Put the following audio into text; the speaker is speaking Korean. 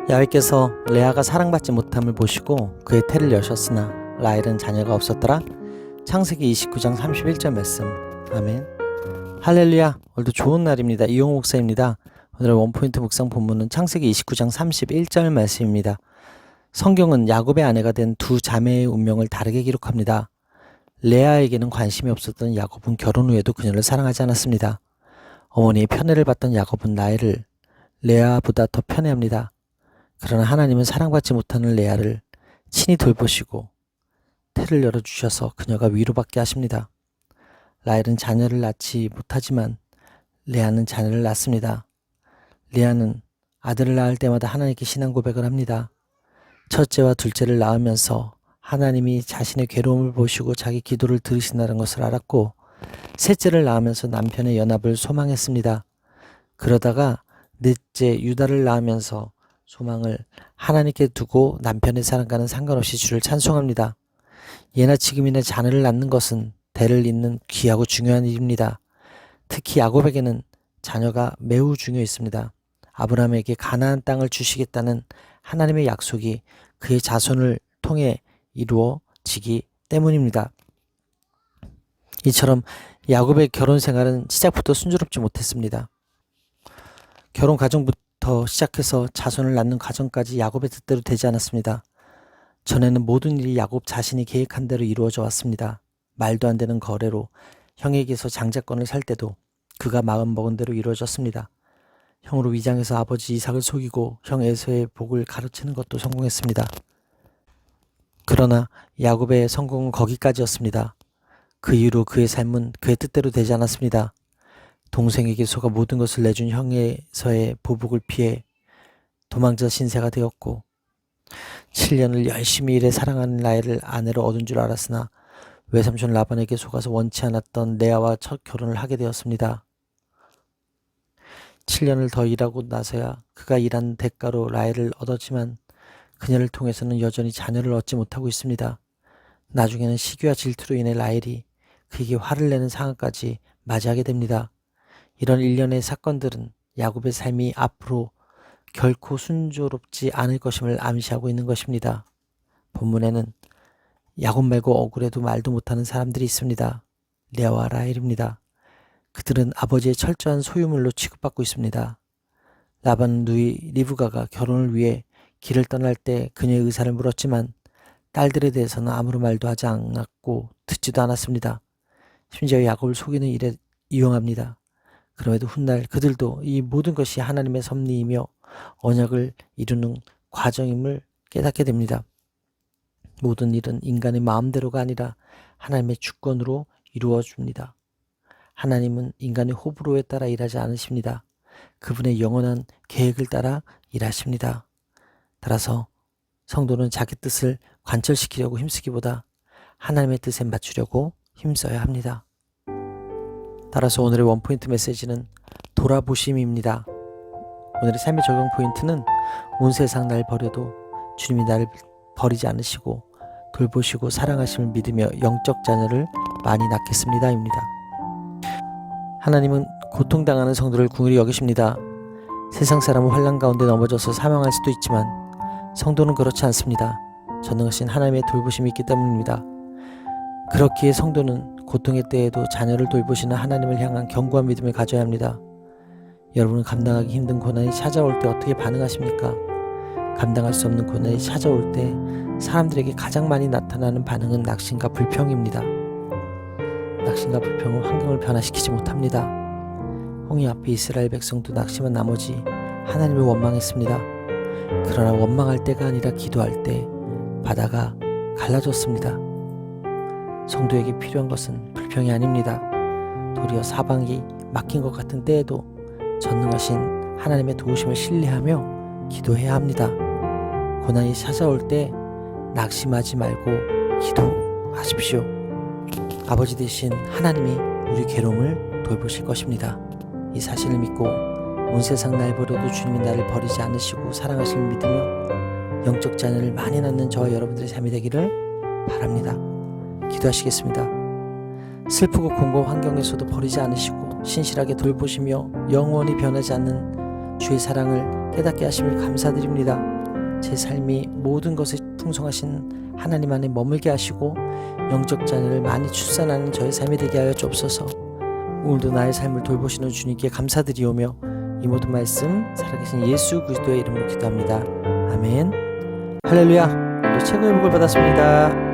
야훼께서 레아가 사랑받지 못함을 보시고 그의 태를 여셨으나 라헬은 자녀가 없었더라. 창세기 29장 31절 말씀. 아멘. 할렐루야. 오늘도 좋은 날입니다. 이용호 목사입니다. 오늘의 원포인트 묵상 본문은 창세기 29장 31절 말씀입니다. 성경은 야곱의 아내가 된 두 자매의 운명을 다르게 기록합니다. 레아에게는 관심이 없었던 야곱은 결혼 후에도 그녀를 사랑하지 않았습니다. 어머니의 편애를 받던 야곱은 라헬을 레아보다 더 편애합니다. 그러나 하나님은 사랑받지 못하는 레아를 친히 돌보시고 태를 열어주셔서 그녀가 위로받게 하십니다. 라헬은 자녀를 낳지 못하지만 레아는 자녀를 낳습니다. 레아는 아들을 낳을 때마다 하나님께 신앙 고백을 합니다. 첫째와 둘째를 낳으면서 하나님이 자신의 괴로움을 보시고 자기 기도를 들으신다는 것을 알았고, 셋째를 낳으면서 남편의 연합을 소망했습니다. 그러다가 넷째 유다를 낳으면서 소망을 하나님께 두고 남편의 사랑과는 상관없이 주를 찬송합니다. 예나 지금이나 자녀를 낳는 것은 대를 잇는 귀하고 중요한 일입니다. 특히 야곱에게는 자녀가 매우 중요했습니다. 아브라함에게 가나안 땅을 주시겠다는 하나님의 약속이 그의 자손을 통해 이루어지기 때문입니다. 이처럼 야곱의 결혼 생활은 시작부터 순조롭지 못했습니다. 결혼 과정부터 시작해서 자손을 낳는 과정까지 야곱의 뜻대로 되지 않았습니다. 전에는 모든 일이 야곱 자신이 계획한 대로 이루어져 왔습니다. 말도 안 되는 거래로 형에게서 장자권을 살 때도 그가 마음먹은 대로 이루어졌습니다. 형으로 위장해서 아버지 이삭을 속이고 형 에서의 복을 가로채는 것도 성공했습니다. 그러나 야곱의 성공은 거기까지였습니다. 그 이후로 그의 삶은 그의 뜻대로 되지 않았습니다. 동생에게 속아 모든 것을 내준 형에서의 보복을 피해 도망자 신세가 되었고, 7년을 열심히 일해 사랑하는 라헬을 아내로 얻은 줄 알았으나 외삼촌 라반에게 속아서 원치 않았던 레아와 첫 결혼을 하게 되었습니다. 7년을 더 일하고 나서야 그가 일한 대가로 라헬을 얻었지만 그녀를 통해서는 여전히 자녀를 얻지 못하고 있습니다. 나중에는 시기와 질투로 인해 라헬이 그에게 화를 내는 상황까지 맞이하게 됩니다. 이런 일련의 사건들은 야곱의 삶이 앞으로 결코 순조롭지 않을 것임을 암시하고 있는 것입니다. 본문에는 야곱 말고 억울해도 말도 못하는 사람들이 있습니다. 레아와 라헬입니다. 그들은 아버지의 철저한 소유물로 취급받고 있습니다. 라반은 누이 리브가가 결혼을 위해 길을 떠날 때 그녀의 의사를 물었지만 딸들에 대해서는 아무런 말도 하지 않았고 듣지도 않았습니다. 심지어 야곱을 속이는 일에 이용합니다. 그럼에도 훗날 그들도 이 모든 것이 하나님의 섭리이며 언약을 이루는 과정임을 깨닫게 됩니다. 모든 일은 인간의 마음대로가 아니라 하나님의 주권으로 이루어집니다. 하나님은 인간의 호불호에 따라 일하지 않으십니다. 그분의 영원한 계획을 따라 일하십니다. 따라서 성도는 자기 뜻을 관철시키려고 힘쓰기보다 하나님의 뜻에 맞추려고 힘써야 합니다. 따라서 오늘의 원포인트 메시지는 돌아보심입니다. 오늘의 삶의 적용 포인트는 온 세상 날 버려도 주님이 나를 버리지 않으시고 돌보시고 사랑하심을 믿으며 영적 자녀를 많이 낳겠습니다입니다. 하나님은 고통당하는 성도를 긍휼히 여기십니다. 세상 사람은 환난 가운데 넘어져서 사망할 수도 있지만 성도는 그렇지 않습니다. 전능하신 하나님의 돌보심이 있기 때문입니다. 그렇기에 성도는 고통의 때에도 자녀를 돌보시는 하나님을 향한 견고한 믿음을 가져야 합니다. 여러분은 감당하기 힘든 고난이 찾아올 때 어떻게 반응하십니까? 감당할 수 없는 고난이 찾아올 때 사람들에게 가장 많이 나타나는 반응은 낙심과 불평입니다. 낙심과 불평은 환경을 변화시키지 못합니다. 홍해 앞에 이스라엘 백성도 낙심한 나머지 하나님을 원망했습니다. 그러나 원망할 때가 아니라 기도할 때 바다가 갈라졌습니다. 성도에게 필요한 것은 불평이 아닙니다. 도리어 사방이 막힌 것 같은 때에도 전능하신 하나님의 도우심을 신뢰하며 기도해야 합니다. 고난이 찾아올 때 낙심하지 말고 기도하십시오. 아버지 되신 하나님이 우리 괴로움을 돌보실 것입니다. 이 사실을 믿고 온 세상 날 버려도 주님이 나를 버리지 않으시고 사랑하심을 믿으며 영적 자녀를 많이 낳는 저와 여러분들의 삶이 되기를 바랍니다. 기도하시겠습니다. 슬프고 공고한 환경에서도 버리지 않으시고 신실하게 돌보시며 영원히 변하지 않는 주의 사랑을 깨닫게 하심을 감사드립니다. 제 삶이 모든 것에 풍성하신 하나님 안에 머물게 하시고 영적 자녀를 많이 출산하는 저의 삶이 되게 하여 주옵소서. 오늘도 나의 삶을 돌보시는 주님께 감사드리오며 이 모든 말씀 살아계신 예수 그리스도의 이름으로 기도합니다. 아멘. 할렐루야. 오늘도 최고의 복을 받았습니다.